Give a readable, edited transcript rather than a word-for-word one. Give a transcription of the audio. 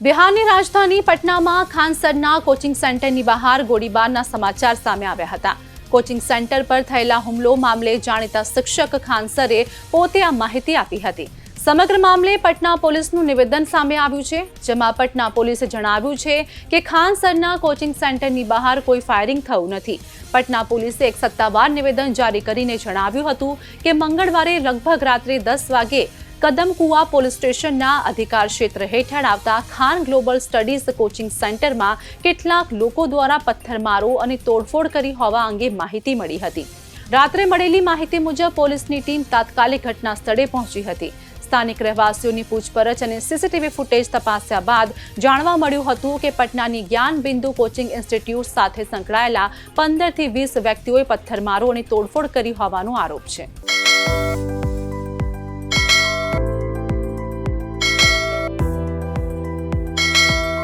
બિહારની રાજધાની પટનામાં ખાનસરના કોચિંગ સેન્ટરની બહાર ગોળીબારના સમાચાર સામે આવ્યા હતા। કોચિંગ સેન્ટર પર થયેલા હુમલો મામલે જાણીતા શિક્ષક ખાનસરે પોતે આ માહિતી આપી હતી। સમગ્ર મામલે પટના પોલીસનું નિવેદન સામે આવ્યું છે, જેમાં પટના પોલીસે જણાવ્યું છે કે ખાનસરના કોચિંગ સેન્ટરની બહાર કોઈ ફાયરિંગ થયું નથી। પટના પોલીસે એક સત્તાવાર નિવેદન જારી કરીને જણાવ્યું હતું કે મંગળવારે લગભગ રાત્રે 10 વાગે કદમકુવા પોલીસ સ્ટેશનના અધિકાર ક્ષેત્ર હેઠળ આવતા ખાન ગ્લોબલ સ્ટડીઝ કોચિંગ સેન્ટરમાં કેટલાક લોકો દ્વારા પથ્થરમારો અને તોડફોડ કરી હોવા અંગે માહિતી મળી હતી। રાત્રે મળેલી માહિતી મુજબ પોલીસની ટીમ તાત્કાલિક ઘટના સ્થળે પહોંચી હતી। સ્થાનિક રહેવાસીઓની પૂછપરછ અને સીસીટીવી ફૂટેજ તપાસ્યા બાદ જાણવા મળ્યું હતું કે પટનાની જ્ઞાન બિંદુ કોચિંગ ઇન્સ્ટિટ્યૂટ સાથે સંકળાયેલા 15 થી 20 વ્યક્તિઓએ પથ્થરમારો અને તોડફોડ કરી હોવાનો આરોપ છે।